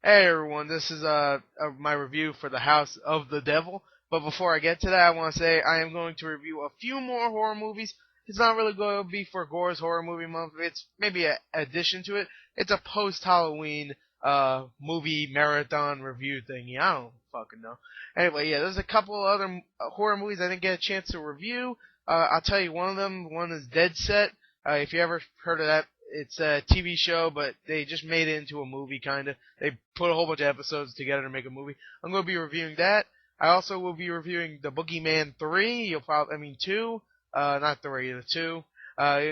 Hey everyone, this is my review for The House of the Devil. But before I get to that, I want to say I am going to review a few more horror movies. It's not really going to be for Gore's Horror Movie Month. It's maybe an addition to it. It's a post-Halloween movie marathon review thingy. I don't fucking know. Anyway, yeah, there's a couple other horror movies I didn't get a chance to review. I'll tell you one of them. One is Dead Set. If you ever heard of that, it's a TV show, but they just made it into a movie, kind of. They put a whole bunch of episodes together to make a movie. I'm going to be reviewing that. I also will be reviewing The Boogeyman 3. I mean 2. Not 3, the 2.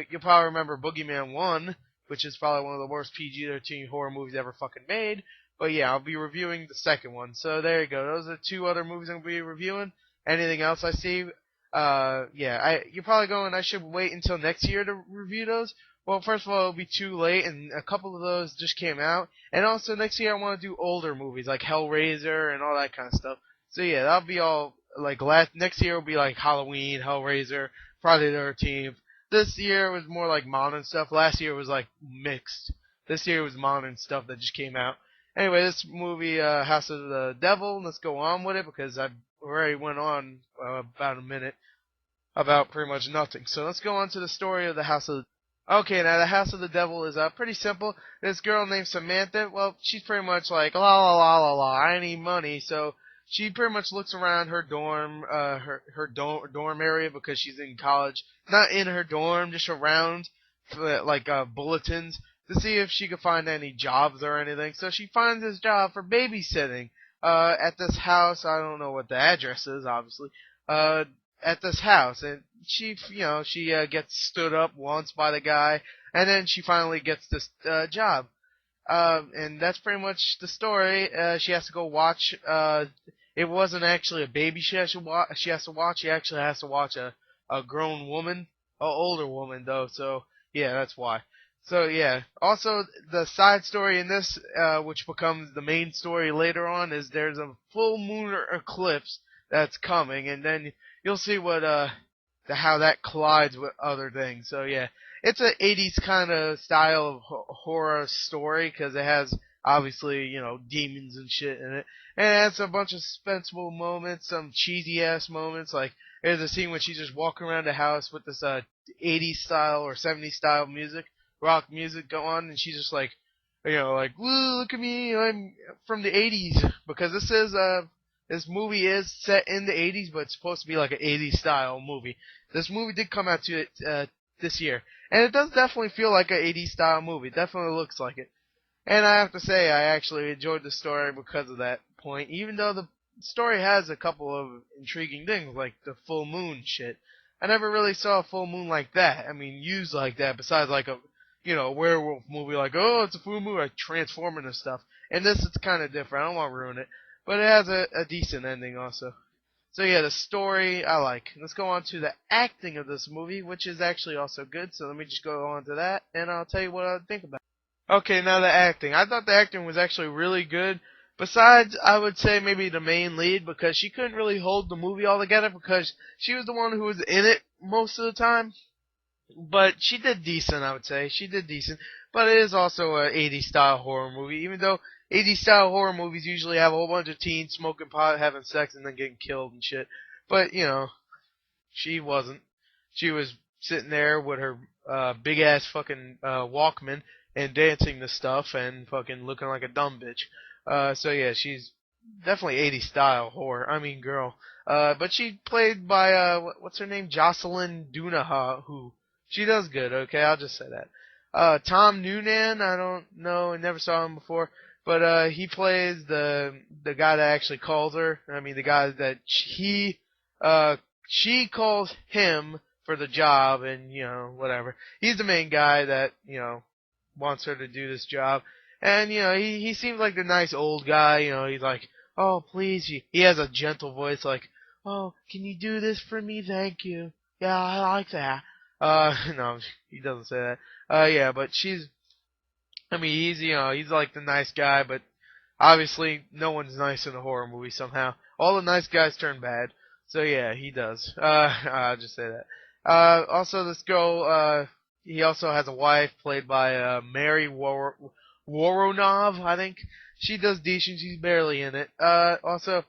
You'll probably remember Boogeyman 1, which is probably one of the worst PG-13 horror movies ever fucking made. But yeah, I'll be reviewing the second one. So there you go. Those are two other movies I'm going to be reviewing. Anything else I see, you're probably going, I should wait until next year to review those. Well, first of all, it'll be too late, and a couple of those just came out. And also, next year I want to do older movies, like Hellraiser and all that kind of stuff. So yeah, that'll be all, next year will be like Halloween, Hellraiser, Friday the 13th. This year was more like modern stuff. Last year was like mixed. This year was modern stuff that just came out. Anyway, this movie, House of the Devil, let's go on with it because I already went on about a minute about pretty much nothing. So let's go on to the story of the House of Okay, now the House of the Devil is pretty simple. This girl named Samantha, well, she's pretty much like la la la la la. I need money, so she pretty much looks around her dorm, dorm area because she's in college. Not in her dorm, just around, bulletins to see if she could find any jobs or anything. So she finds this job for babysitting at this house. I don't know what the address is, obviously. Uh, at this house, and she gets stood up once by the guy, and then she finally gets this job. And that's pretty much the story. She has to go watch. It wasn't actually a baby she has to watch. She has to watch. She actually has to watch a grown woman, a older woman though. So yeah, that's why. So yeah. Also, the side story in this, which becomes the main story later on, is there's a full moon eclipse that's coming, and then you'll see how that collides with other things. So yeah, it's a 80s kind of style of horror story because it has obviously demons and shit in it, and it has a bunch of suspenseful moments, some cheesy ass moments. Like there's a scene when she's just walking around the house with this 80s style or 70s style music, rock music go on, and she's just like, like, woo, look at me, I'm from the 80s because this movie is set in the 80s, but it's supposed to be like an 80s style movie. This movie did come out this year, and it does definitely feel like an 80s style movie. It definitely looks like it. And I have to say, I actually enjoyed the story because of that point, even though the story has a couple of intriguing things, like the full moon shit. I never really saw a full moon like that. I mean, used like that, besides like a werewolf movie, like, oh, it's a full moon, like transforming and stuff. And this is kind of different. I don't want to ruin it. But it has a decent ending also. So yeah, the story I like. Let's go on to the acting of this movie, which is actually also good. So let me just go on to that, and I'll tell you what I think about it. Okay, now the acting. I thought the acting was actually really good. Besides, I would say maybe the main lead, because she couldn't really hold the movie all together because she was the one who was in it most of the time. But she did decent, I would say. She did decent. But it is also a 80s style horror movie, even though 80s style horror movies usually have a whole bunch of teens smoking pot, having sex, and then getting killed and shit. But, she wasn't. She was sitting there with her big ass fucking Walkman and dancing to stuff and fucking looking like a dumb bitch. So yeah, she's definitely 80s style horror. I mean, girl. But she played by what's her name? Jocelyn Dunaha, who she does good. Okay, I'll just say that. Tom Noonan, I don't know, I never saw him before, but he plays the guy that actually calls her. I mean, the guy that uh she calls him for the job, and whatever. He's the main guy that wants her to do this job, and he seems like the nice old guy. He's like, oh please, he has a gentle voice, like, oh, can you do this for me? Thank you. Yeah, I like that. No, he doesn't say that. Yeah, but I mean, he's like the nice guy, but obviously no one's nice in a horror movie somehow. All the nice guys turn bad. So yeah, he does. I'll just say that. Also this girl, he also has a wife played by Mary Woronov, I think. She does decent. She's barely in it. Uh, also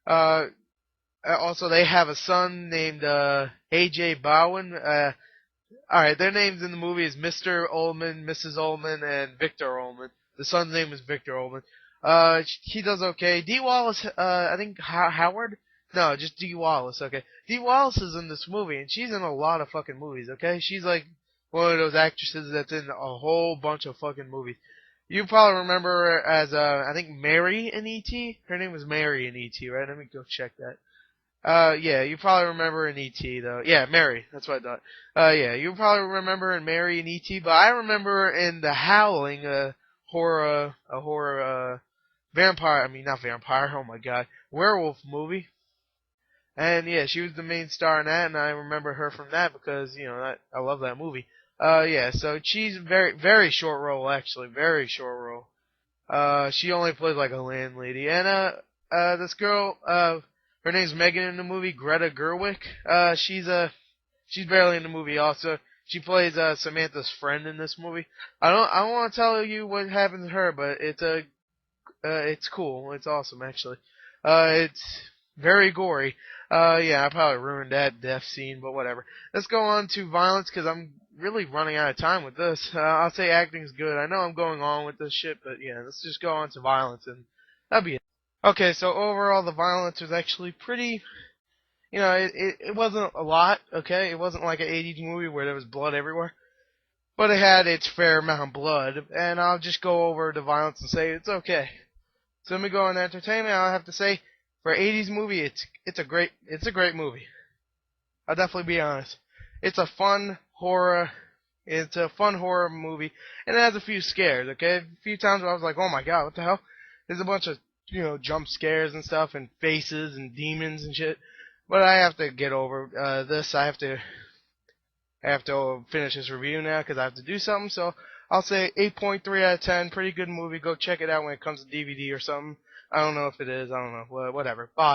they have a son named AJ Bowen. All right, their names in the movie is Mr. Ullman, Mrs. Ullman, and Victor Ullman. The son's name is Victor Ullman. He does okay. Dee Wallace, I think Howard. No, just Dee Wallace. Okay, Dee Wallace is in this movie, and she's in a lot of fucking movies. Okay, she's like one of those actresses that's in a whole bunch of fucking movies. You probably remember her as I think Mary in E.T. Her name was Mary in E.T. Right? Let me go check that. Yeah, you probably remember in E.T. though. Yeah, Mary. That's what I thought. Yeah, you probably remember in Mary and E.T. But I remember in The Howling, vampire. I mean, not vampire. Oh my god, werewolf movie. And yeah, she was the main star in that, and I remember her from that because I love that movie. Yeah, so she's very short role actually, very short role. She only plays like a landlady. And this girl, her name's Megan in the movie, Greta Gerwig. She's barely in the movie also. She plays Samantha's friend in this movie. I don't want to tell you what happens to her, but it's cool. It's awesome actually. It's very gory. Yeah, I probably ruined that death scene, but whatever. Let's go on to violence because I'm really running out of time with this. I'll say acting's good. I know I'm going on with this shit, but yeah, let's just go on to violence and that'll be it. Okay, so overall the violence was actually pretty. It wasn't a lot. Okay, it wasn't like an '80s movie where there was blood everywhere, but it had its fair amount of blood. And I'll just go over the violence and say it's okay. So let me go on to entertainment. I'll have to say for an '80s movie, it's a great movie. I'll definitely be honest. It's a fun horror. It's a fun horror movie, and it has a few scares. Okay, a few times where I was like, "Oh my god, what the hell?" There's a bunch of jump scares and stuff, and faces and demons and shit. But I have to get over this. I have to finish this review now because I have to do something. So I'll say 8.3 out of 10. Pretty good movie. Go check it out when it comes to DVD or something. I don't know if it is. I don't know. Whatever. Bye.